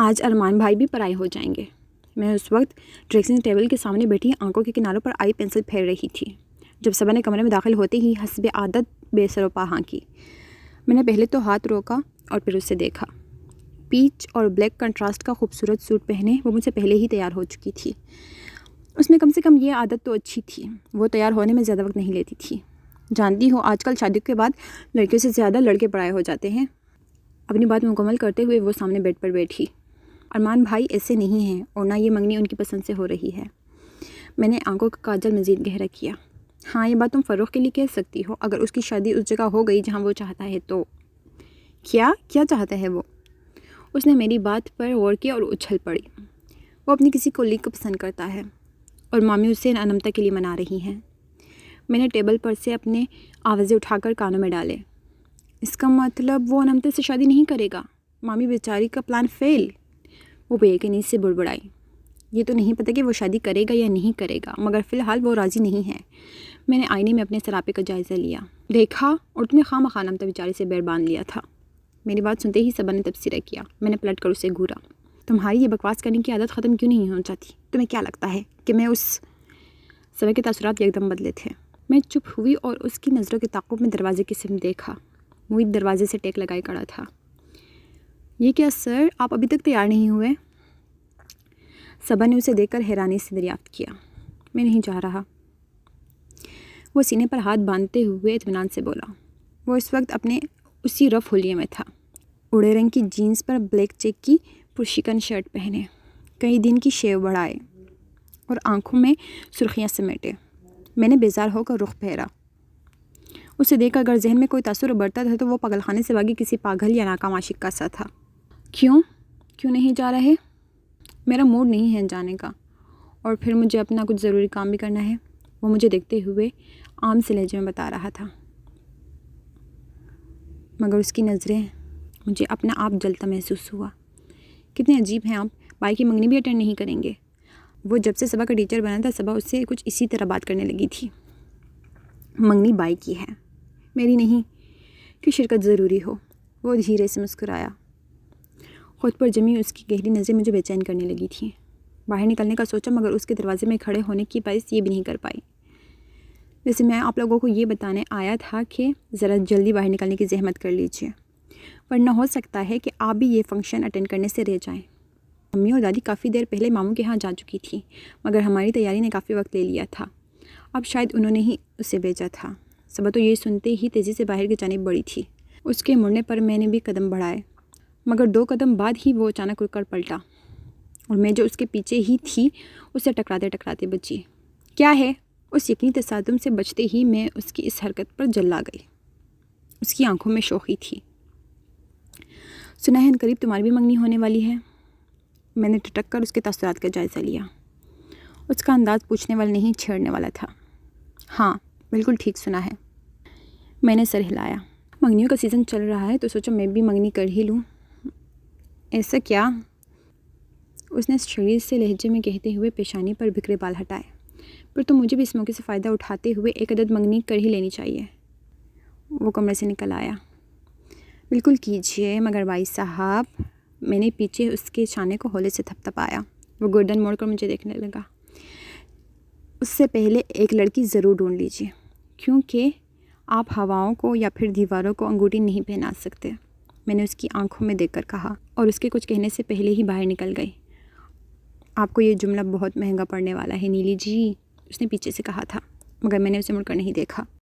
آج ارمان بھائی بھی پرائے ہو جائیں گے۔ میں اس وقت ڈریسنگ ٹیبل کے سامنے بیٹھی آنکھوں کے کناروں پر آئی پینسل پھیر رہی تھی جب صبا نے کمرے میں داخل ہوتے ہی حسب عادت بے سر و پا ہانکی۔ میں نے پہلے تو ہاتھ روکا اور پھر اسے دیکھا۔ پیچ اور بلیک کنٹراسٹ کا خوبصورت سوٹ پہنے وہ مجھ سے پہلے ہی تیار ہو چکی تھی۔ اس میں کم سے کم یہ عادت تو اچھی تھی، وہ تیار ہونے میں زیادہ وقت نہیں لیتی تھی۔ جانتی ہو آج کل شادی کے بعد لڑکیوں سے زیادہ لڑکے پرائے ہو جاتے ہیں۔ اپنی بات مکمل کرتے ہوئے وہ سامنے بیڈ پر بیٹھی۔ ارمان بھائی ایسے نہیں ہیں اور نہ یہ منگنی ان کی پسند سے ہو رہی ہے۔ میں نے آنکھوں کا کاجل مزید گہرا کیا۔ ہاں، یہ بات تم فروخ کے لیے کہہ سکتی ہو، اگر اس کی شادی اس جگہ ہو گئی جہاں وہ چاہتا ہے تو۔ کیا چاہتا ہے وہ؟ اس نے میری بات پر غور کیا اور اچھل پڑی۔ وہ اپنی کسی کولیگ کو پسند کرتا ہے اور مامی اسے انمتا کے لیے منا رہی ہیں۔ میں نے ٹیبل پر سے اپنے آوازیں اٹھا کر کانوں میں ڈالے۔ اس کا مطلب وہ انمتا سے شادی نہیں کرے گا؟ مامی بیچاری کا پلان فیل؟ وہ بے یقینی سے بڑبڑائی۔ یہ تو نہیں پتہ کہ وہ شادی کرے گا یا نہیں کرے گا، مگر فی الحال وہ راضی نہیں ہے۔ میں نے آئینے میں اپنے سراپے کا جائزہ لیا۔ دیکھا، اور تم نے خواہ انمتا بیچاری سے بیر باندھ لیا تھا۔ میری بات سنتے ہی صبا نے تبصرہ کیا۔ میں نے پلٹ کر اسے گھورا۔ تمہاری یہ بکواس کرنے کی عادت ختم کیوں نہیں ہو جاتی؟ تمہیں کیا لگتا ہے کہ میں اس؟ صبا کے تاثرات یکدم بدلے تھے۔ میں چپ ہوئی اور اس کی نظروں کے تعاقب میں دروازے کی سمت دیکھا۔ موہت دروازے سے ٹیک لگائے کھڑا تھا۔ یہ کیا سر، آپ ابھی تک تیار نہیں ہوئے؟ صبا نے اسے دیکھ کر حیرانی سے دریافت کیا۔ میں نہیں جا رہا، وہ سینے پر ہاتھ باندھتے ہوئے اطمینان سے بولا۔ وہ اس وقت اپنے اسی رف حلیے میں تھا، اڑے رنگ کی جینس پر بلیک چیک کی پرشکن شرٹ پہنے، کئی دن کی شیو بڑھائے اور آنکھوں میں سرخیاں سمیٹے۔ میں نے بیزار ہو کر رخ پھیرا۔ اسے دیکھ کر اگر ذہن میں کوئی تاثر ابھرتا تھا تو وہ پاگل خانے سے بھاگی کسی پاگل یا ناکام عاشق کا سا تھا۔ کیوں نہیں جا رہے؟ میرا موڈ نہیں ہے جانے کا، اور پھر مجھے اپنا کچھ ضروری کام بھی کرنا ہے، وہ مجھے دیکھتے ہوئے عام سے لہجے میں بتا رہا تھا، مگر اس کی نظریں مجھے اپنا آپ جلتا محسوس ہوا۔ کتنے عجیب ہیں آپ، بھائی کی منگنی بھی اٹینڈ نہیں کریں گے؟ وہ جب سے صبا کا ٹیچر بنا تھا صبا اس سے کچھ اسی طرح بات کرنے لگی تھی۔ منگنی بائی کی ہے، میری نہیں کہ شرکت ضروری ہو۔ وہ دھیرے سے مسکرایا۔ خود پر جمی اس کی گہری نظریں مجھے بے چین کرنے لگی تھیں۔ باہر نکلنے کا سوچا مگر اس کے دروازے میں کھڑے ہونے کی باعث یہ بھی نہیں کر پائی۔ ویسے میں آپ لوگوں کو یہ بتانے آیا تھا کہ ذرا جلدی باہر نکلنے کی زحمت کر لیجیے، ورنہ ہو سکتا ہے کہ آپ بھی یہ فنکشن اٹینڈ کرنے سے رہ جائیں۔ امی اور دادی کافی دیر پہلے ماموں کے ہاں جا چکی تھی، مگر ہماری تیاری نے کافی وقت لے لیا تھا، اب شاید انہوں نے ہی اسے بھیجا تھا۔ صبا تو یہ سنتے ہی تیزی سے باہر کی جانب بڑھی تھی۔ اس کے مڑنے پر میں نے بھی قدم بڑھائے، مگر 2 قدم بعد ہی وہ اچانک رک کر پلٹا اور میں جو اس کے پیچھے ہی تھی اسے ٹکراتے بچی۔ کیا ہے؟ اس یقینی تصادم سے بچتے ہی میں اس کی اس حرکت پر جلا گئی۔ اس کی آنکھوں میں شوخی تھی۔ سنا ہے عنقریب تمہاری بھی منگنی ہونے والی ہے؟ میں نے ٹھٹک کر اس کے تاثرات کا جائزہ لیا۔ اس کا انداز پوچھنے والا نہیں، چھیڑنے والا تھا۔ ہاں، بالکل ٹھیک سنا ہے۔ میں نے سر ہلایا۔ منگنیوں کا سیزن چل رہا ہے تو سوچا میں بھی منگنی کر ہی لوں۔ ایسا کیا؟ اس نے شدید سے لہجے میں کہتے ہوئے پیشانی پر بکھرے بال ہٹائے۔ پھر تو مجھے بھی اس موقع سے فائدہ اٹھاتے ہوئے 1 عدد منگنی کر ہی لینی چاہیے۔ وہ کمرے سے نکل آیا۔ بالکل کیجیے مگر بھائی صاحب، میں نے پیچھے اس کے شانے کو ہولے سے تھپتھپایا۔ وہ گردن موڑ کر مجھے دیکھنے لگا۔ اس سے پہلے ایک لڑکی ضرور ڈھونڈ لیجیے، کیونکہ آپ ہواؤں کو یا پھر دیواروں کو انگوٹھی نہیں پہنا سکتے، میں نے اس کی آنکھوں میں دیکھ کر کہا، اور اس کے کچھ کہنے سے پہلے ہی باہر نکل گئی۔ آپ کو یہ جملہ بہت مہنگا پڑنے والا ہے نیلی جی، اس نے پیچھے سے کہا تھا، مگر میں نے اسے مڑ کر نہیں دیکھا۔